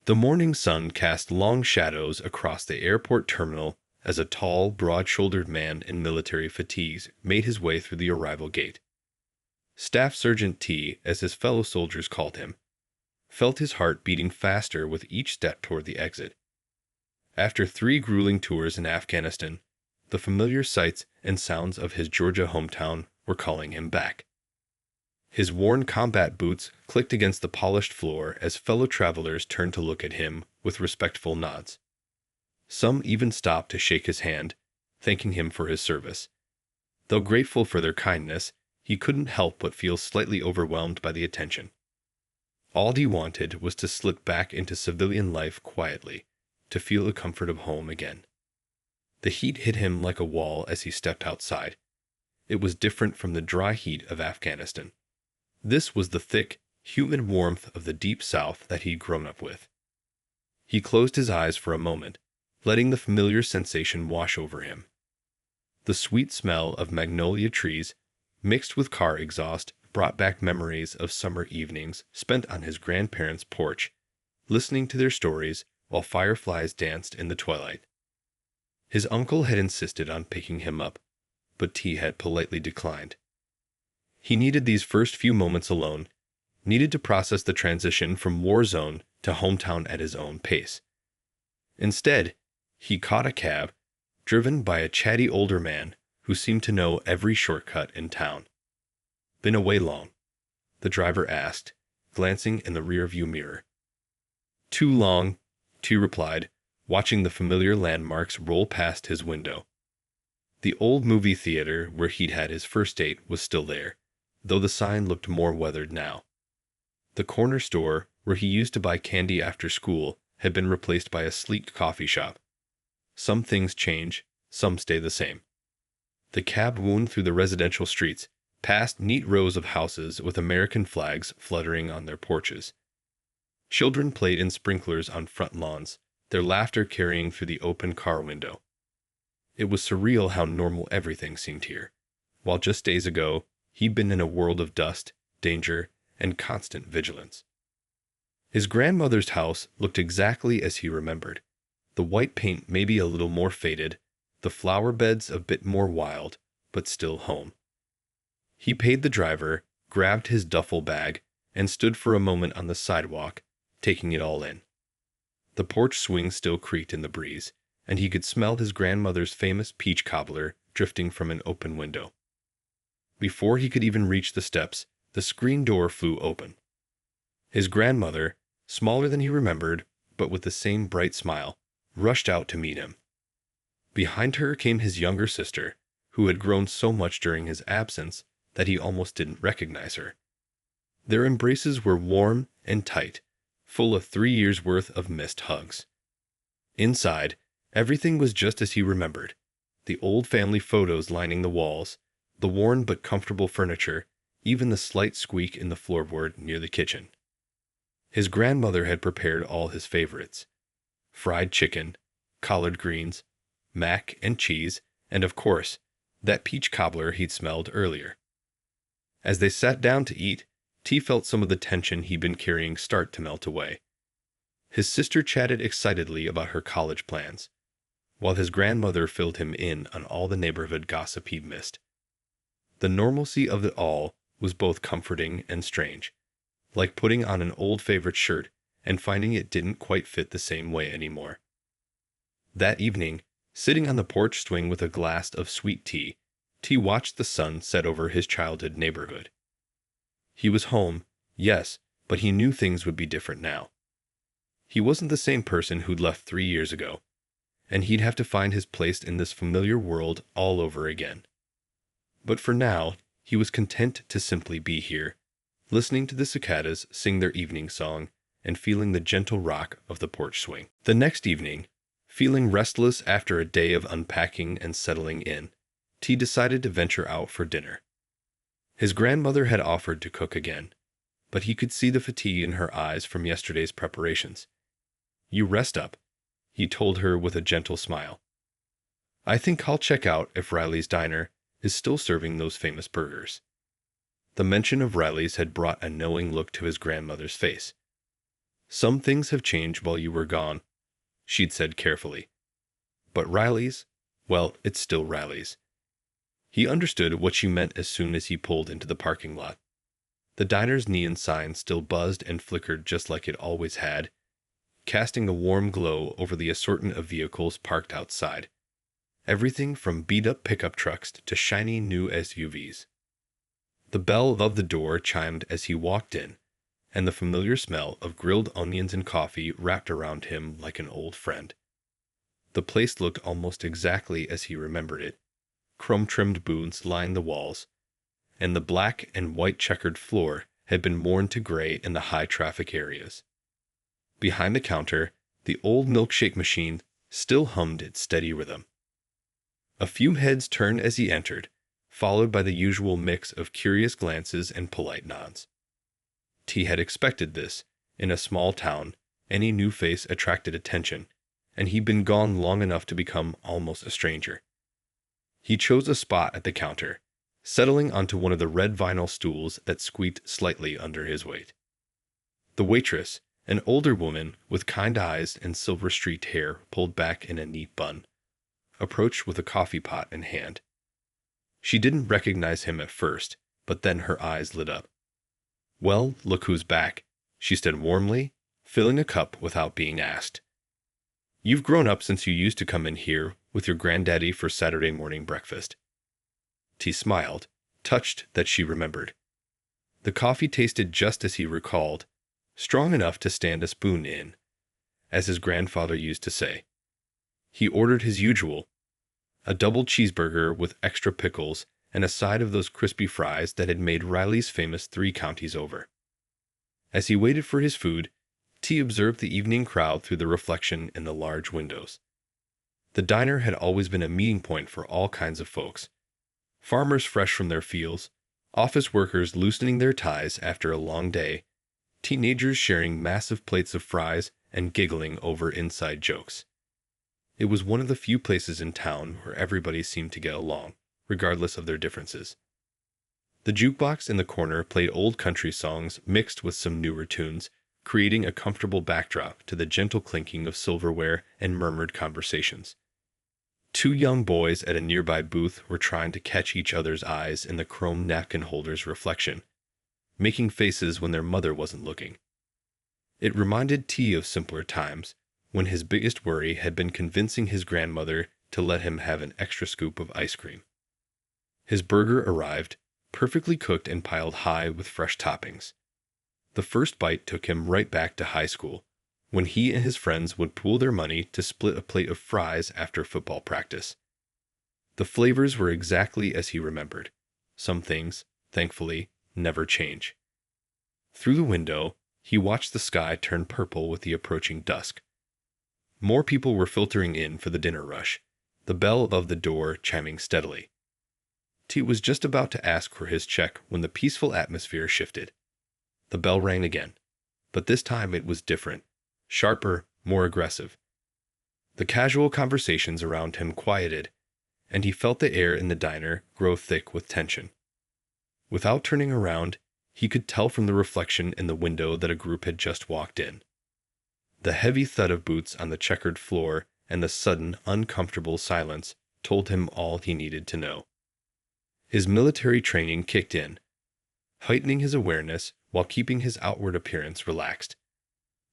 The morning sun cast long shadows across the airport terminal as a tall, broad-shouldered man in military fatigues made his way through the arrival gate. Staff Sergeant T, as his fellow soldiers called him, felt his heart beating faster with each step toward the exit. After 3 grueling tours in Afghanistan, the familiar sights and sounds of his Georgia hometown were calling him back. His worn combat boots clicked against the polished floor as fellow travelers turned to look at him with respectful nods. Some even stopped to shake his hand, thanking him for his service. Though grateful for their kindness, he couldn't help but feel slightly overwhelmed by the attention. All he wanted was to slip back into civilian life quietly, to feel the comfort of home again. The heat hit him like a wall as he stepped outside. It was different from the dry heat of Afghanistan. This was the thick, humid warmth of the deep south that he'd grown up with. He closed his eyes for a moment, letting the familiar sensation wash over him. The sweet smell of magnolia trees, mixed with car exhaust, brought back memories of summer evenings spent on his grandparents' porch, listening to their stories while fireflies danced in the twilight. His uncle had insisted on picking him up, but T had politely declined. He needed these first few moments alone, needed to process the transition from war zone to hometown at his own pace. Instead, he caught a cab, driven by a chatty older man who seemed to know every shortcut in town. "Been away long?" the driver asked, glancing in the rearview mirror. "Too long," T replied, watching the familiar landmarks roll past his window. The old movie theater where he'd had his first date was still there, though the sign looked more weathered now. The corner store where he used to buy candy after school had been replaced by a sleek coffee shop. Some things change, some stay the same. The cab wound through the residential streets, past neat rows of houses with American flags fluttering on their porches. Children played in sprinklers on front lawns, their laughter carrying through the open car window. It was surreal how normal everything seemed here, while just days ago he'd been in a world of dust, danger, and constant vigilance. His grandmother's house looked exactly as he remembered, the white paint maybe a little more faded, the flower beds a bit more wild, but still home. He paid the driver, grabbed his duffel bag, and stood for a moment on the sidewalk, taking it all in. The porch swing still creaked in the breeze, and he could smell his grandmother's famous peach cobbler drifting from an open window. Before he could even reach the steps, the screen door flew open. His grandmother, smaller than he remembered, but with the same bright smile, rushed out to meet him. Behind her came his younger sister, who had grown so much during his absence that he almost didn't recognize her. Their embraces were warm and tight, full of 3 years' worth of missed hugs. Inside, everything was just as he remembered. The old family photos lining the walls, the worn but comfortable furniture, even the slight squeak in the floorboard near the kitchen. His grandmother had prepared all his favorites: fried chicken, collard greens, mac and cheese, and of course, that peach cobbler he'd smelled earlier. As they sat down to eat, T felt some of the tension he'd been carrying start to melt away. His sister chatted excitedly about her college plans, while his grandmother filled him in on all the neighborhood gossip he'd missed. The normalcy of it all was both comforting and strange, like putting on an old favorite shirt and finding it didn't quite fit the same way anymore. That evening, sitting on the porch swing with a glass of sweet tea, T watched the sun set over his childhood neighborhood. He was home, yes, but he knew things would be different now. He wasn't the same person who'd left 3 years ago, and he'd have to find his place in this familiar world all over again. But for now, he was content to simply be here, listening to the cicadas sing their evening song and feeling the gentle rock of the porch swing. The next evening, feeling restless after a day of unpacking and settling in, T decided to venture out for dinner. His grandmother had offered to cook again, but he could see the fatigue in her eyes from yesterday's preparations. "You rest up," he told her with a gentle smile. "I think I'll check out if Riley's Diner is still serving those famous burgers." The mention of Riley's had brought a knowing look to his grandmother's face. "Some things have changed while you were gone," she'd said carefully. "But Riley's, well, it's still Riley's." He understood what she meant as soon as he pulled into the parking lot. The diner's neon sign still buzzed and flickered just like it always had, casting a warm glow over the assortment of vehicles parked outside. Everything from beat-up pickup trucks to shiny new SUVs. The bell above the door chimed as he walked in, and the familiar smell of grilled onions and coffee wrapped around him like an old friend. The place looked almost exactly as he remembered it. Chrome-trimmed booths lined the walls, and the black and white checkered floor had been worn to gray in the high-traffic areas. Behind the counter, the old milkshake machine still hummed its steady rhythm. A few heads turned as he entered, followed by the usual mix of curious glances and polite nods. T had expected this. In a small town, any new face attracted attention, and he'd been gone long enough to become almost a stranger. He chose a spot at the counter, settling onto one of the red vinyl stools that squeaked slightly under his weight. The waitress, an older woman with kind eyes and silver-streaked hair pulled back in a neat bun, approached with a coffee pot in hand. She didn't recognize him at first, but then her eyes lit up. "Well, look who's back," she said warmly, filling a cup without being asked. "You've grown up since you used to come in here with your granddaddy for Saturday morning breakfast." T smiled, touched that she remembered. The coffee tasted just as he recalled, strong enough to stand a spoon in, as his grandfather used to say. He ordered his usual, a double cheeseburger with extra pickles and a side of those crispy fries that had made Riley's famous 3 counties over. As he waited for his food, T observed the evening crowd through the reflection in the large windows. The diner had always been a meeting point for all kinds of folks. Farmers fresh from their fields, office workers loosening their ties after a long day, teenagers sharing massive plates of fries and giggling over inside jokes. It was one of the few places in town where everybody seemed to get along, regardless of their differences. The jukebox in the corner played old country songs mixed with some newer tunes, creating a comfortable backdrop to the gentle clinking of silverware and murmured conversations. 2 young boys at a nearby booth were trying to catch each other's eyes in the chrome napkin holder's reflection, making faces when their mother wasn't looking. It reminded T of simpler times, when his biggest worry had been convincing his grandmother to let him have an extra scoop of ice cream. His burger arrived, perfectly cooked and piled high with fresh toppings. The first bite took him right back to high school, when he and his friends would pool their money to split a plate of fries after football practice. The flavors were exactly as he remembered. Some things, thankfully, never change. Through the window, he watched the sky turn purple with the approaching dusk. More people were filtering in for the dinner rush, the bell above the door chiming steadily. T was just about to ask for his check when the peaceful atmosphere shifted. The bell rang again, but this time it was different, sharper, more aggressive. The casual conversations around him quieted, and he felt the air in the diner grow thick with tension. Without turning around, he could tell from the reflection in the window that a group had just walked in. The heavy thud of boots on the checkered floor and the sudden, uncomfortable silence told him all he needed to know. His military training kicked in, heightening his awareness while keeping his outward appearance relaxed.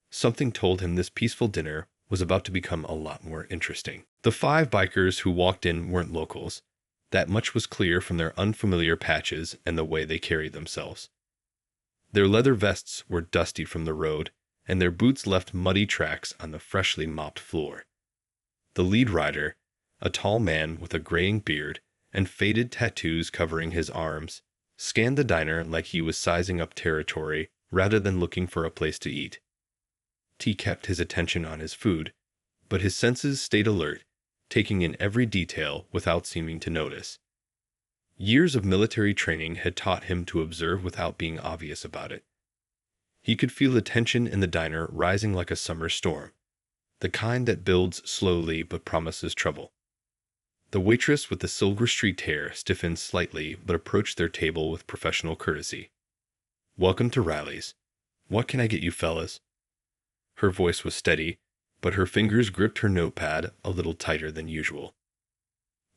Something told him this peaceful dinner was about to become a lot more interesting. The 5 bikers who walked in weren't locals. That much was clear from their unfamiliar patches and the way they carried themselves. Their leather vests were dusty from the road, and their boots left muddy tracks on the freshly mopped floor. The lead rider, a tall man with a graying beard and faded tattoos covering his arms, scanned the diner like he was sizing up territory rather than looking for a place to eat. T kept his attention on his food, but his senses stayed alert, taking in every detail without seeming to notice. Years of military training had taught him to observe without being obvious about it. He could feel the tension in the diner rising like a summer storm, the kind that builds slowly but promises trouble. The waitress with the silver-streaked hair stiffened slightly but approached their table with professional courtesy. "Welcome to Riley's. What can I get you fellas?" Her voice was steady, but her fingers gripped her notepad a little tighter than usual.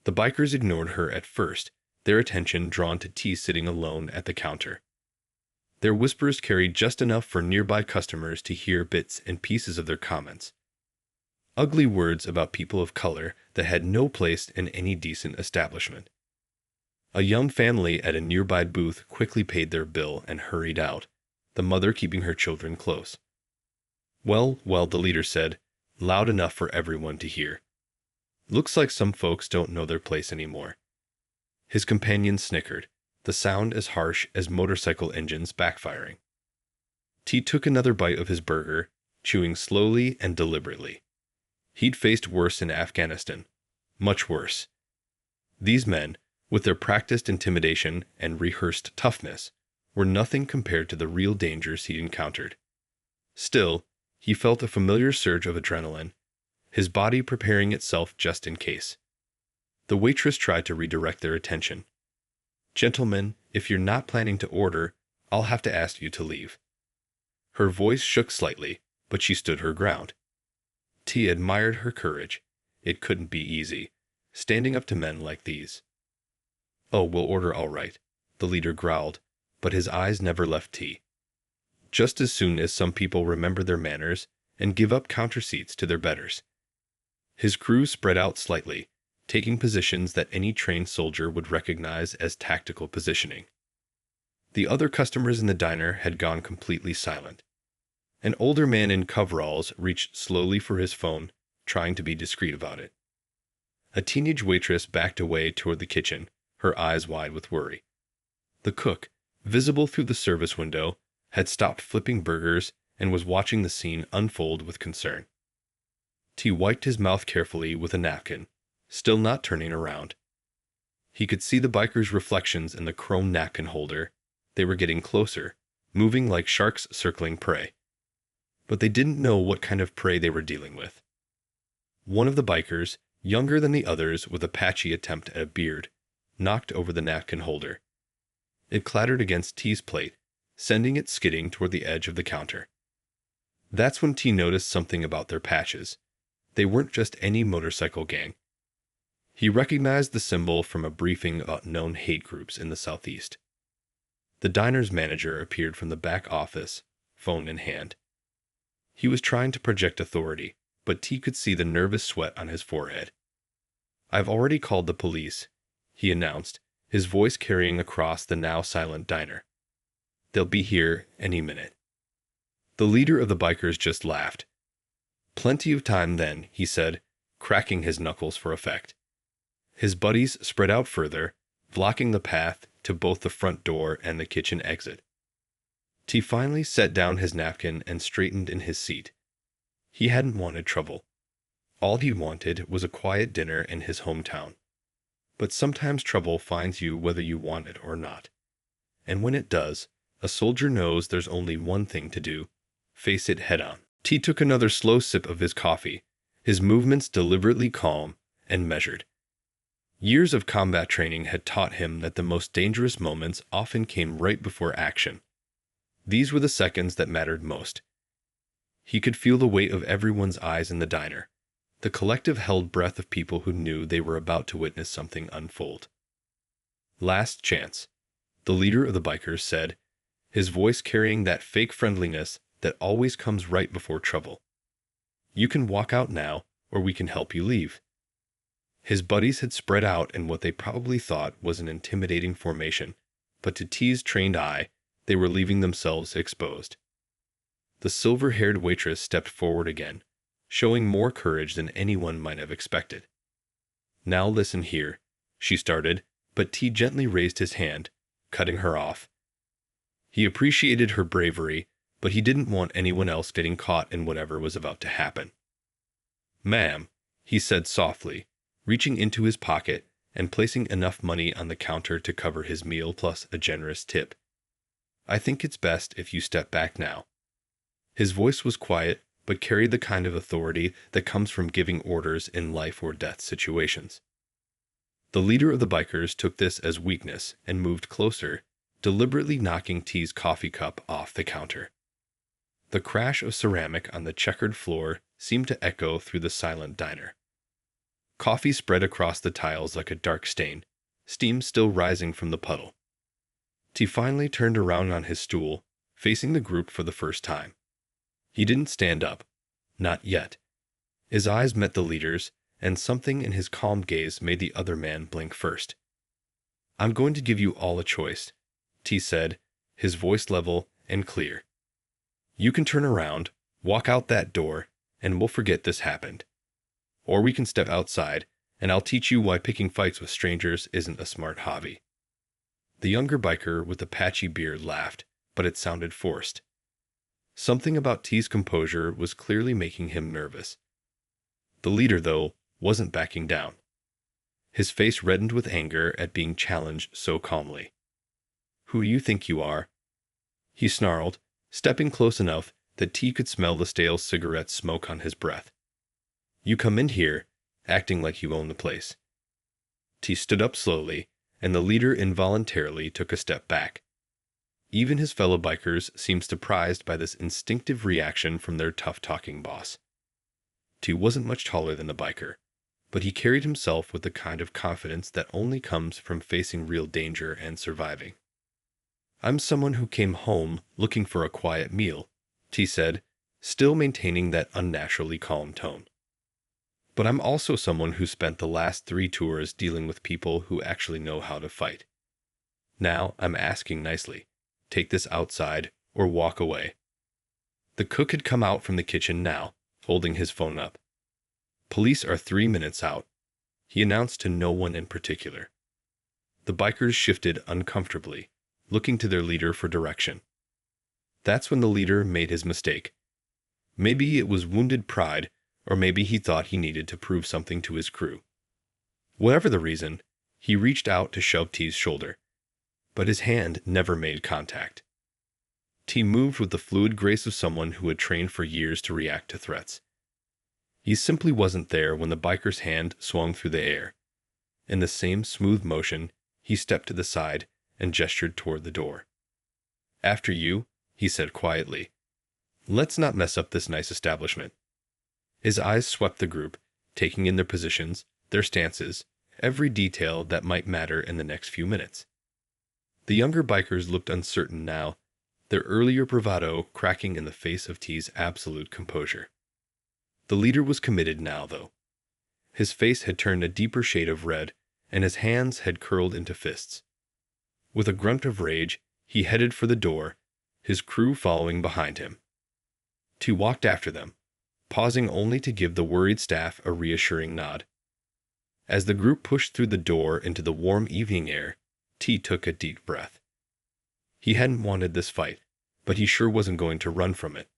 The bikers ignored her at first, their attention drawn to T sitting alone at the counter. Their whispers carried just enough for nearby customers to hear bits and pieces of their comments. Ugly words about people of color that had no place in any decent establishment. A young family at a nearby booth quickly paid their bill and hurried out, the mother keeping her children close. Well, the leader said, loud enough for everyone to hear. Looks like some folks don't know their place anymore. His companion snickered, the sound as harsh as motorcycle engines backfiring. T took another bite of his burger, chewing slowly and deliberately. He'd faced worse in Afghanistan. Much worse. These men, with their practiced intimidation and rehearsed toughness, were nothing compared to the real dangers he'd encountered. Still, he felt a familiar surge of adrenaline, his body preparing itself just in case. The waitress tried to redirect their attention. "Gentlemen, if you're not planning to order, I'll have to ask you to leave." Her voice shook slightly, but she stood her ground. T admired her courage. It couldn't be easy, standing up to men like these. "Oh, we'll order all right," the leader growled, but his eyes never left T. Just as soon as some people remember their manners and give up counter seats to their betters. His crew spread out slightly, taking positions that any trained soldier would recognize as tactical positioning. The other customers in the diner had gone completely silent. An older man in coveralls reached slowly for his phone, trying to be discreet about it. A teenage waitress backed away toward the kitchen, her eyes wide with worry. The cook, visible through the service window, had stopped flipping burgers and was watching the scene unfold with concern. T wiped his mouth carefully with a napkin, still not turning around. He could see the bikers' reflections in the chrome napkin holder. They were getting closer, moving like sharks circling prey. But they didn't know what kind of prey they were dealing with. One of the bikers, younger than the others with a patchy attempt at a beard, knocked over the napkin holder. It clattered against T's plate, sending it skidding toward the edge of the counter. That's when T noticed something about their patches. They weren't just any motorcycle gang. He recognized the symbol from a briefing about known hate groups in the Southeast. The diner's manager appeared from the back office, phone in hand. He was trying to project authority, but T could see the nervous sweat on his forehead. "I've already called the police," he announced, his voice carrying across the now silent diner. "They'll be here any minute." The leader of the bikers just laughed. "Plenty of time then," he said, cracking his knuckles for effect. His buddies spread out further, blocking the path to both the front door and the kitchen exit. T finally set down his napkin and straightened in his seat. He hadn't wanted trouble. All he wanted was a quiet dinner in his hometown. But sometimes trouble finds you whether you want it or not. And when it does, a soldier knows there's only one thing to do: face it head on. T took another slow sip of his coffee, his movements deliberately calm and measured. Years of combat training had taught him that the most dangerous moments often came right before action. These were the seconds that mattered most. He could feel the weight of everyone's eyes in the diner, the collective held breath of people who knew they were about to witness something unfold. "Last chance," the leader of the bikers said, his voice carrying that fake friendliness that always comes right before trouble. "You can walk out now, or we can help you leave." His buddies had spread out in what they probably thought was an intimidating formation, but to T's trained eye, they were leaving themselves exposed. The silver-haired waitress stepped forward again, showing more courage than anyone might have expected. "Now listen here," she started, but T gently raised his hand, cutting her off. He appreciated her bravery, but he didn't want anyone else getting caught in whatever was about to happen. "Ma'am," he said softly, reaching into his pocket and placing enough money on the counter to cover his meal plus a generous tip. "I think it's best if you step back now." His voice was quiet, but carried the kind of authority that comes from giving orders in life or death situations. The leader of the bikers took this as weakness and moved closer, deliberately knocking T's coffee cup off the counter. The crash of ceramic on the checkered floor seemed to echo through the silent diner. Coffee spread across the tiles like a dark stain, steam still rising from the puddle. T finally turned around on his stool, facing the group for the first time. He didn't stand up. Not yet. His eyes met the leader's, and something in his calm gaze made the other man blink first. "I'm going to give you all a choice," T said, his voice level and clear. "You can turn around, walk out that door, and we'll forget this happened. Or we can step outside, and I'll teach you why picking fights with strangers isn't a smart hobby." The younger biker with the patchy beard laughed, but it sounded forced. Something about T's composure was clearly making him nervous. The leader, though, wasn't backing down. His face reddened with anger at being challenged so calmly. "Who do you think you are?" he snarled, stepping close enough that T could smell the stale cigarette smoke on his breath. "You come in here, acting like you own the place." T stood up slowly, and the leader involuntarily took a step back. Even his fellow bikers seemed surprised by this instinctive reaction from their tough-talking boss. T wasn't much taller than the biker, but he carried himself with the kind of confidence that only comes from facing real danger and surviving. "I'm someone who came home looking for a quiet meal," T said, still maintaining that unnaturally calm tone. "But I'm also someone who spent the last 3 tours dealing with people who actually know how to fight. Now I'm asking nicely, take this outside or walk away." The cook had come out from the kitchen now, holding his phone up. "Police are 3 minutes out," he announced to no one in particular. The bikers shifted uncomfortably, looking to their leader for direction. That's when the leader made his mistake. Maybe it was wounded pride, or maybe he thought he needed to prove something to his crew. Whatever the reason, he reached out to shove T's shoulder, but his hand never made contact. T moved with the fluid grace of someone who had trained for years to react to threats. He simply wasn't there when the biker's hand swung through the air. In the same smooth motion, he stepped to the side and gestured toward the door. "After you," he said quietly. "Let's not mess up this nice establishment." His eyes swept the group, taking in their positions, their stances, every detail that might matter in the next few minutes. The younger bikers looked uncertain now, their earlier bravado cracking in the face of T's absolute composure. The leader was committed now, though. His face had turned a deeper shade of red, and his hands had curled into fists. With a grunt of rage, he headed for the door, his crew following behind him. T walked after them, pausing only to give the worried staff a reassuring nod. As the group pushed through the door into the warm evening air, T took a deep breath. He hadn't wanted this fight, but he sure wasn't going to run from it.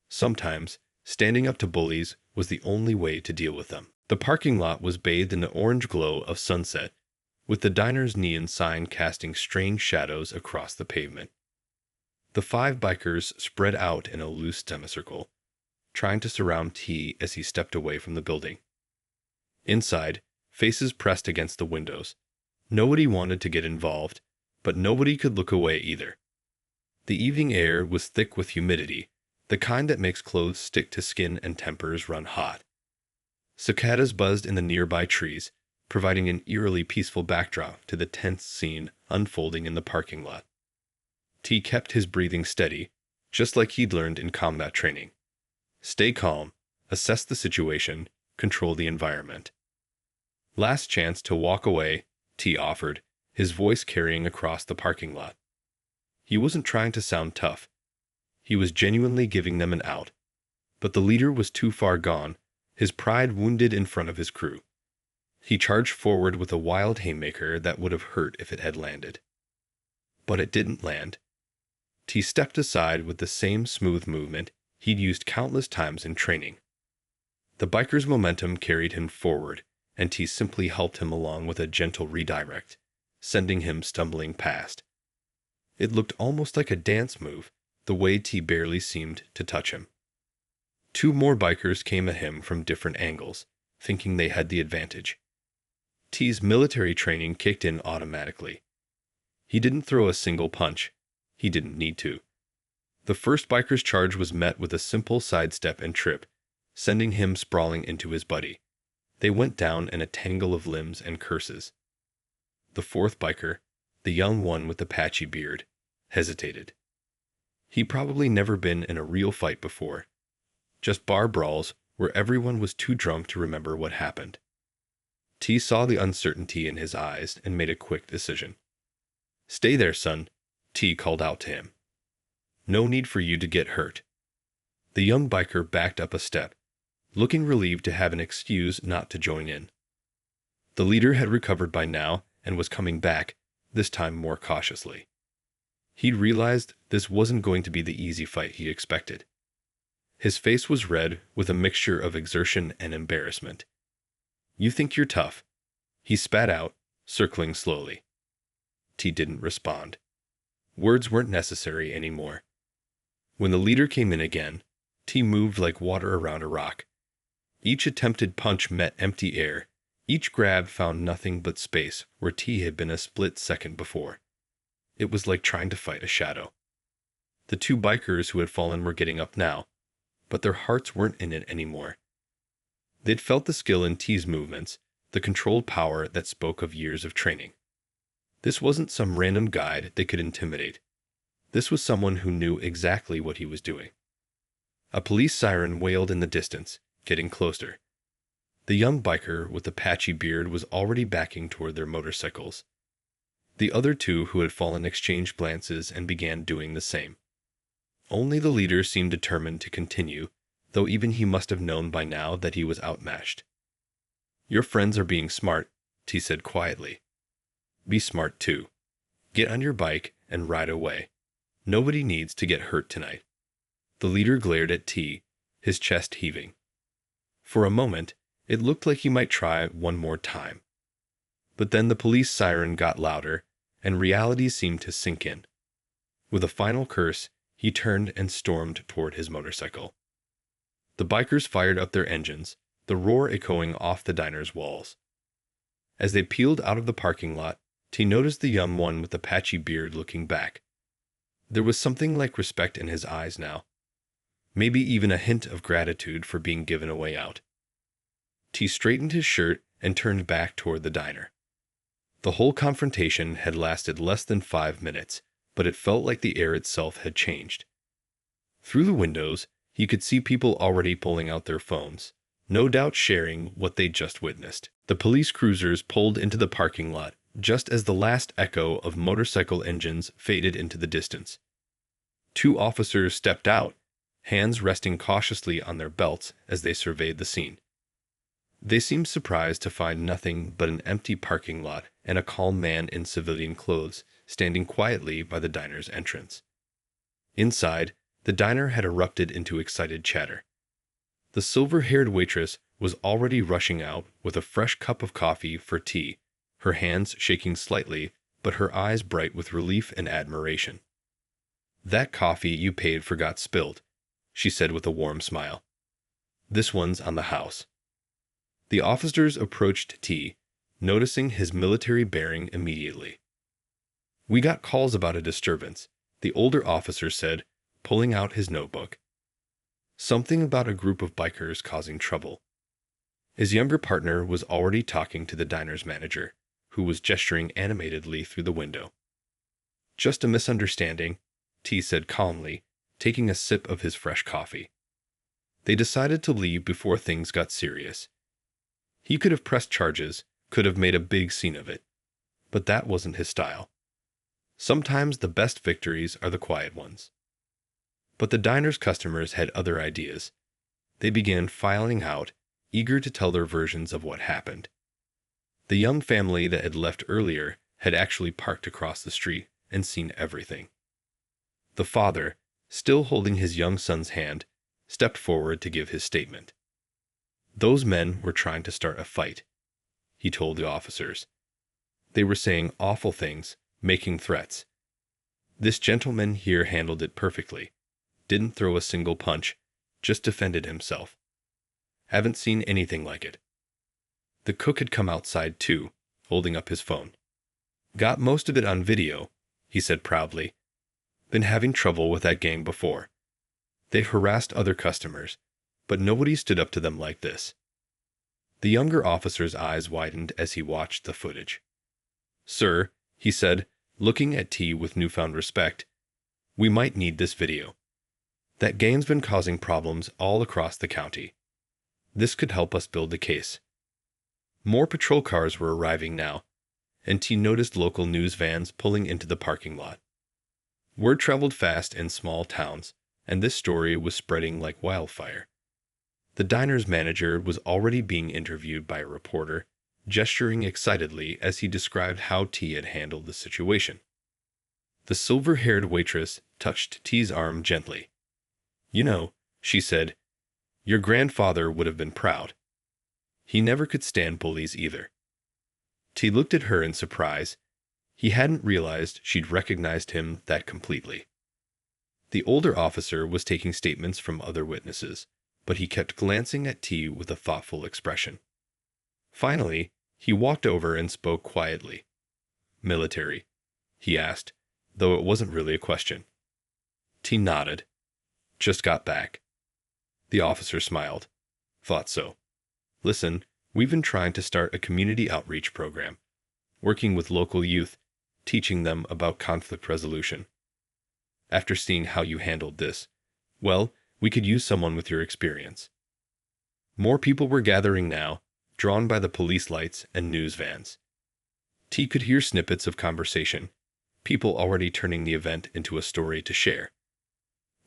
Sometimes, standing up to bullies was the only way to deal with them. The parking lot was bathed in the orange glow of sunset, with the diner's neon sign casting strange shadows across the pavement. The 5 bikers spread out in a loose semicircle, trying to surround T as he stepped away from the building. Inside, faces pressed against the windows. Nobody wanted to get involved, but nobody could look away either. The evening air was thick with humidity, the kind that makes clothes stick to skin and tempers run hot. Cicadas buzzed in the nearby trees, providing an eerily peaceful backdrop to the tense scene unfolding in the parking lot. T kept his breathing steady, just like he'd learned in combat training. Stay calm, assess the situation, control the environment. "Last chance to walk away," T offered, his voice carrying across the parking lot. He wasn't trying to sound tough. He was genuinely giving them an out. But the leader was too far gone, his pride wounded in front of his crew. He charged forward with a wild haymaker that would have hurt if it had landed. But it didn't land. T stepped aside with the same smooth movement he'd used countless times in training. The biker's momentum carried him forward, and T simply helped him along with a gentle redirect, sending him stumbling past. It looked almost like a dance move, the way T barely seemed to touch him. 2 more bikers came at him from different angles, thinking they had the advantage. T's military training kicked in automatically. He didn't throw a single punch. He didn't need to. The first biker's charge was met with a simple sidestep and trip, sending him sprawling into his buddy. They went down in a tangle of limbs and curses. The fourth biker, the young one with the patchy beard, hesitated. He'd probably never been in a real fight before, just bar brawls where everyone was too drunk to remember what happened. T saw the uncertainty in his eyes and made a quick decision. "Stay there, son," T called out to him. "No need for you to get hurt." The young biker backed up a step, looking relieved to have an excuse not to join in. The leader had recovered by now and was coming back, this time more cautiously. He'd realized this wasn't going to be the easy fight he expected. His face was red with a mixture of exertion and embarrassment. "You think you're tough," he spat out, circling slowly. T didn't respond. Words weren't necessary anymore. When the leader came in again, T moved like water around a rock. Each attempted punch met empty air. Each grab found nothing but space where T had been a split second before. It was like trying to fight a shadow. The two bikers who had fallen were getting up now, but their hearts weren't in it anymore. They'd felt the skill in T's movements, the controlled power that spoke of years of training. This wasn't some random guide they could intimidate. This was someone who knew exactly what he was doing. A police siren wailed in the distance, getting closer. The young biker with the patchy beard was already backing toward their motorcycles. The other two who had fallen exchanged glances and began doing the same. Only the leader seemed determined to continue, though even he must have known by now that he was outmatched. "Your friends are being smart," T said quietly. "Be smart too. Get on your bike and ride away. Nobody needs to get hurt tonight." The leader glared at T, his chest heaving. For a moment, it looked like he might try one more time. But then the police siren got louder, and reality seemed to sink in. With a final curse, he turned and stormed toward his motorcycle. The bikers fired up their engines, the roar echoing off the diner's walls. As they peeled out of the parking lot, T noticed the young one with the patchy beard looking back. There was something like respect in his eyes now. Maybe even a hint of gratitude for being given a way out. T straightened his shirt and turned back toward the diner. The whole confrontation had lasted less than 5 minutes, but it felt like the air itself had changed. Through the windows, he could see people already pulling out their phones, no doubt sharing what they'd just witnessed. The police cruisers pulled into the parking lot just as the last echo of motorcycle engines faded into the distance. 2 officers stepped out, hands resting cautiously on their belts as they surveyed the scene. They seemed surprised to find nothing but an empty parking lot and a calm man in civilian clothes standing quietly by the diner's entrance. Inside, the diner had erupted into excited chatter. The silver-haired waitress was already rushing out with a fresh cup of coffee for T, her hands shaking slightly, but her eyes bright with relief and admiration. "That coffee you paid for got spilled," she said with a warm smile. "This one's on the house." The officers approached T, noticing his military bearing immediately. "We got calls about a disturbance," the older officer said, pulling out his notebook. Something about a group of bikers causing trouble. His younger partner was already talking to the diner's manager, who was gesturing animatedly through the window. "Just a misunderstanding," T said calmly, taking a sip of his fresh coffee. They decided to leave before things got serious. He could have pressed charges, could have made a big scene of it. But that wasn't his style. Sometimes the best victories are the quiet ones. But the diner's customers had other ideas. They began filing out, eager to tell their versions of what happened. The young family that had left earlier had actually parked across the street and seen everything. The father, still holding his young son's hand, stepped forward to give his statement. "Those men were trying to start a fight," he told the officers. "They were saying awful things, making threats. This gentleman here handled it perfectly. Didn't throw a single punch, just defended himself. Haven't seen anything like it." The cook had come outside too, holding up his phone. "Got most of it on video," he said proudly. been having trouble with that gang before. They've harassed other customers, but nobody stood up to them like this. The younger officer's eyes widened as he watched the footage. "Sir," he said, looking at T with newfound respect, "we might need this video. That gang's been causing problems all across the county. This could help us build a case." More patrol cars were arriving now, and T noticed local news vans pulling into the parking lot. Word traveled fast in small towns, and this story was spreading like wildfire. The diner's manager was already being interviewed by a reporter, gesturing excitedly as he described how T had handled the situation. The silver-haired waitress touched T's arm gently. "You know," she said, "your grandfather would have been proud. He never could stand bullies either." T looked at her in surprise. He hadn't realized she'd recognized him that completely. The older officer was taking statements from other witnesses, but he kept glancing at T with a thoughtful expression. Finally, he walked over and spoke quietly. "Military?" he asked, though it wasn't really a question. T nodded. "Just got back." The officer smiled. "Thought so. Listen, we've been trying to start a community outreach program, working with local youth, teaching them about conflict resolution. After seeing how you handled this, well, we could use someone with your experience." More people were gathering now, drawn by the police lights and news vans. T could hear snippets of conversation, people already turning the event into a story to share.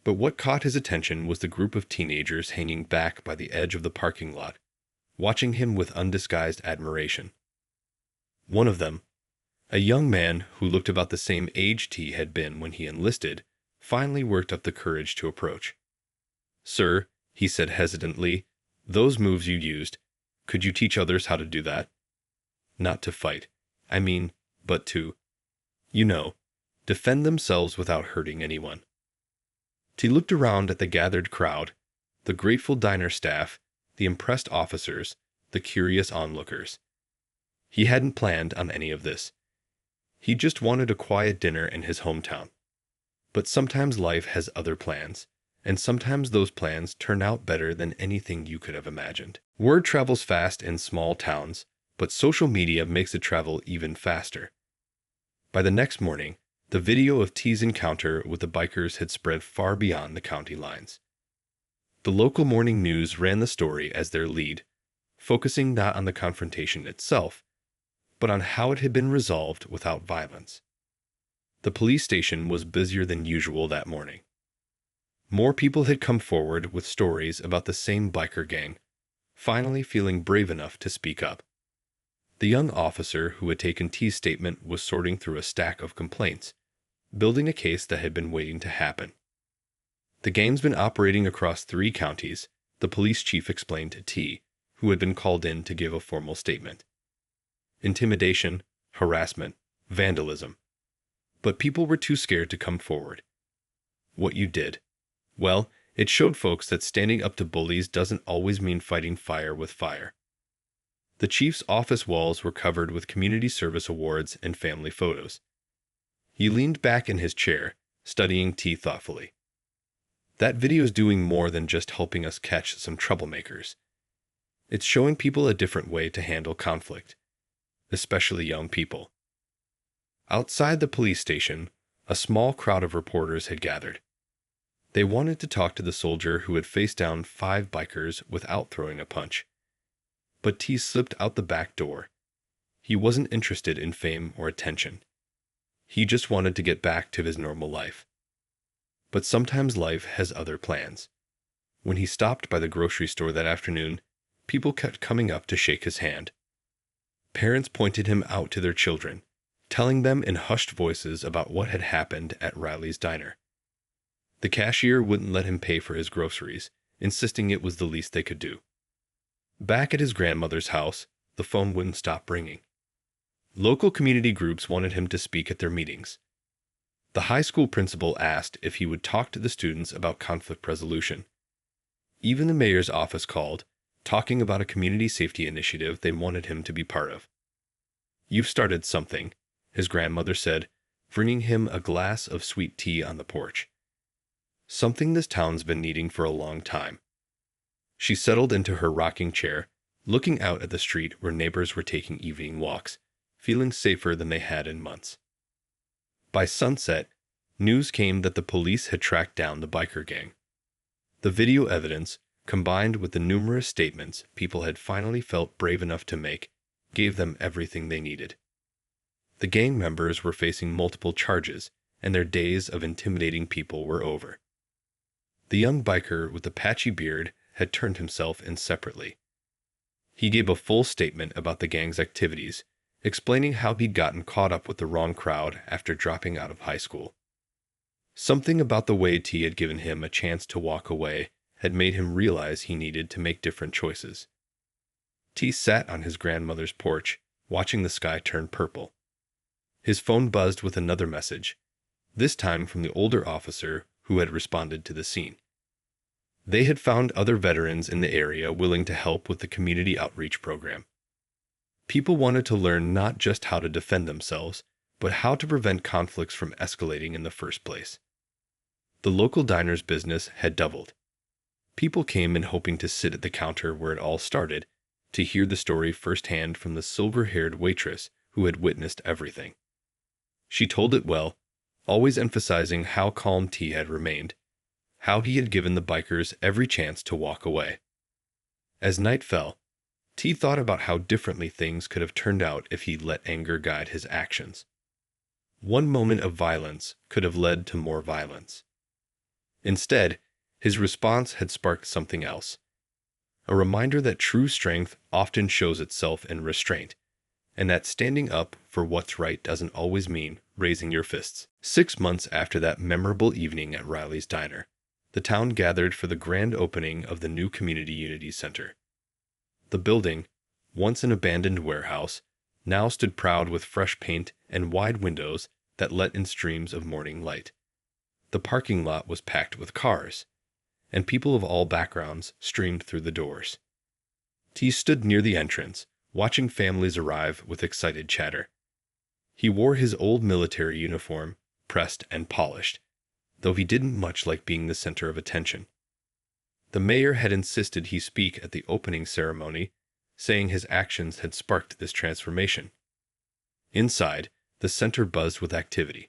But what caught his attention was the group of teenagers hanging back by the edge of the parking lot, watching him with undisguised admiration. One of them, a young man who looked about the same age T had been when he enlisted, finally worked up the courage to approach. "Sir," he said hesitantly, "those moves you used, could you teach others how to do that? Not to fight, I mean, but to, defend themselves without hurting anyone." T looked around at the gathered crowd, the grateful diner staff, the impressed officers, the curious onlookers. He hadn't planned on any of this. He just wanted a quiet dinner in his hometown. But sometimes life has other plans, and sometimes those plans turn out better than anything you could have imagined. Word travels fast in small towns, but social media makes it travel even faster. By the next morning, the video of T's encounter with the bikers had spread far beyond the county lines. The local morning news ran the story as their lead, focusing not on the confrontation itself, but on how it had been resolved without violence. The police station was busier than usual that morning. More people had come forward with stories about the same biker gang, finally feeling brave enough to speak up. The young officer who had taken T's statement was sorting through a stack of complaints, building a case that had been waiting to happen. "The gang's been operating across 3 counties," the police chief explained to T, who had been called in to give a formal statement. "Intimidation, harassment, vandalism. But people were too scared to come forward. What you did, well, it showed folks that standing up to bullies doesn't always mean fighting fire with fire." The chief's office walls were covered with community service awards and family photos. He leaned back in his chair, studying T thoughtfully. "That video's doing more than just helping us catch some troublemakers. It's showing people a different way to handle conflict, especially young people." Outside the police station, a small crowd of reporters had gathered. They wanted to talk to the soldier who had faced down 5 bikers without throwing a punch. But T slipped out the back door. He wasn't interested in fame or attention. He just wanted to get back to his normal life. But sometimes life has other plans. When he stopped by the grocery store that afternoon, people kept coming up to shake his hand. Parents pointed him out to their children, telling them in hushed voices about what had happened at Riley's diner. The cashier wouldn't let him pay for his groceries, insisting it was the least they could do. Back at his grandmother's house, the phone wouldn't stop ringing. Local community groups wanted him to speak at their meetings. The high school principal asked if he would talk to the students about conflict resolution. Even the mayor's office called, talking about a community safety initiative they wanted him to be part of. "You've started something," his grandmother said, bringing him a glass of sweet tea on the porch. Something this town's been needing for a long time. She settled into her rocking chair, looking out at the street where neighbors were taking evening walks, feeling safer than they had in months. By sunset, news came that the police had tracked down the biker gang. The video evidence, combined with the numerous statements people had finally felt brave enough to make, gave them everything they needed. The gang members were facing multiple charges, and their days of intimidating people were over. The young biker with the patchy beard had turned himself in separately. He gave a full statement about the gang's activities, explaining how he'd gotten caught up with the wrong crowd after dropping out of high school. Something about the way T had given him a chance to walk away had made him realize he needed to make different choices. T sat on his grandmother's porch, watching the sky turn purple. His phone buzzed with another message, this time from the older officer who had responded to the scene. They had found other veterans in the area willing to help with the community outreach program. People wanted to learn not just how to defend themselves, but how to prevent conflicts from escalating in the first place. The local diner's business had doubled. People came in hoping to sit at the counter where it all started, to hear the story firsthand from the silver-haired waitress who had witnessed everything. She told it well, always emphasizing how calm T had remained, how he had given the bikers every chance to walk away. As night fell, T thought about how differently things could have turned out if he'd let anger guide his actions. One moment of violence could have led to more violence. Instead, his response had sparked something else. A reminder that true strength often shows itself in restraint, and that standing up for what's right doesn't always mean raising your fists. 6 months after that memorable evening at Riley's Diner, the town gathered for the grand opening of the new Community Unity Center. The building, once an abandoned warehouse, now stood proud with fresh paint and wide windows that let in streams of morning light. The parking lot was packed with cars, and people of all backgrounds streamed through the doors. T stood near the entrance, watching families arrive with excited chatter. He wore his old military uniform, pressed and polished, though he didn't much like being the center of attention. The mayor had insisted he speak at the opening ceremony, saying his actions had sparked this transformation. Inside, the center buzzed with activity.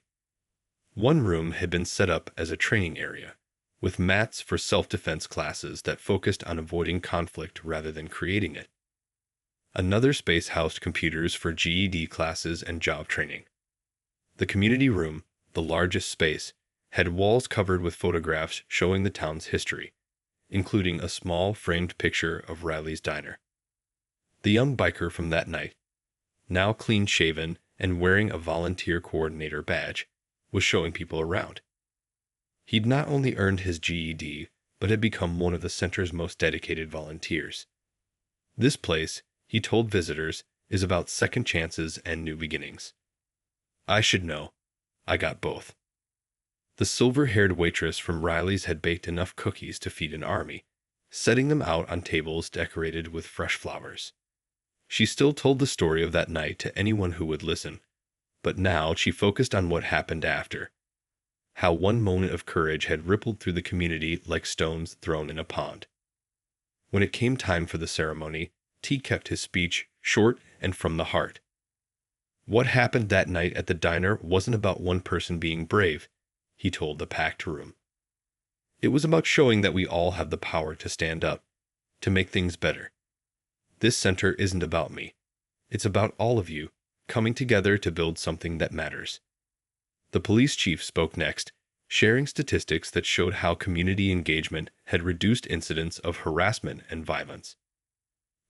One room had been set up as a training area, with mats for self-defense classes that focused on avoiding conflict rather than creating it. Another space housed computers for GED classes and job training. The community room, the largest space, had walls covered with photographs showing the town's history, including a small framed picture of Riley's Diner. The young biker from that night, now clean-shaven and wearing a volunteer coordinator badge, was showing people around. He'd not only earned his GED, but had become one of the center's most dedicated volunteers. This place, he told visitors, is about second chances and new beginnings. I should know. I got both. The silver-haired waitress from Riley's had baked enough cookies to feed an army, setting them out on tables decorated with fresh flowers. She still told the story of that night to anyone who would listen, but now she focused on what happened after. How one moment of courage had rippled through the community like stones thrown in a pond. When it came time for the ceremony, T kept his speech short and from the heart. What happened that night at the diner wasn't about one person being brave, he told the packed room. It was about showing that we all have the power to stand up, to make things better. This center isn't about me. It's about all of you, coming together to build something that matters. The police chief spoke next, sharing statistics that showed how community engagement had reduced incidents of harassment and violence.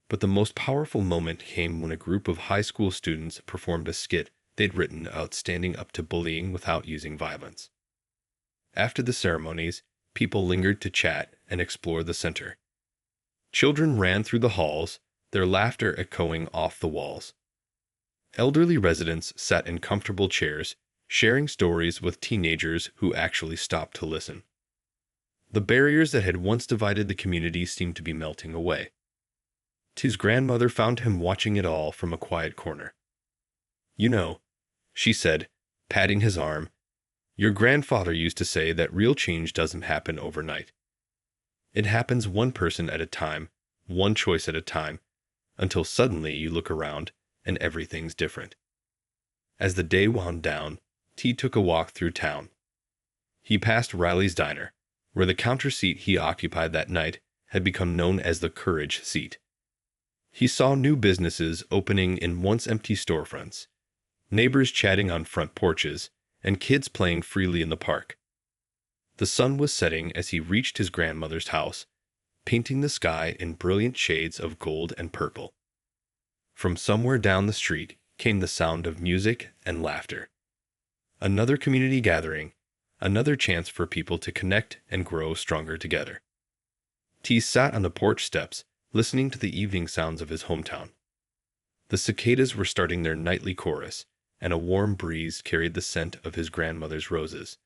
But the most powerful moment came when a group of high school students performed a skit they'd written about standing up to bullying without using violence. After the ceremonies, people lingered to chat and explore the center. Children ran through the halls, their laughter echoing off the walls. Elderly residents sat in comfortable chairs, sharing stories with teenagers who actually stopped to listen. The barriers that had once divided the community seemed to be melting away. His grandmother found him watching it all from a quiet corner. "You know," she said, patting his arm. Your grandfather used to say that real change doesn't happen overnight. It happens one person at a time, one choice at a time, until suddenly you look around and everything's different. As the day wound down, T took a walk through town. He passed Riley's Diner, where the counter seat he occupied that night had become known as the Courage Seat. He saw new businesses opening in once empty storefronts, neighbors chatting on front porches, and kids playing freely in the park. The sun was setting as he reached his grandmother's house, painting the sky in brilliant shades of gold and purple. From somewhere down the street came the sound of music and laughter. Another community gathering, another chance for people to connect and grow stronger together. T sat on the porch steps, listening to the evening sounds of his hometown. The cicadas were starting their nightly chorus, and a warm breeze carried the scent of his grandmother's roses.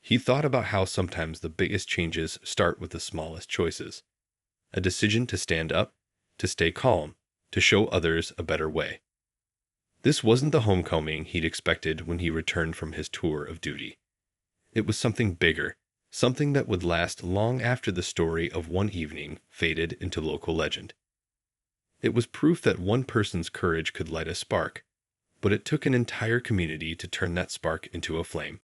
He thought about how sometimes the biggest changes start with the smallest choices. A decision to stand up, to stay calm, to show others a better way. This wasn't the homecoming he'd expected when he returned from his tour of duty. It was something bigger, something that would last long after the story of one evening faded into local legend. It was proof that one person's courage could light a spark, but it took an entire community to turn that spark into a flame.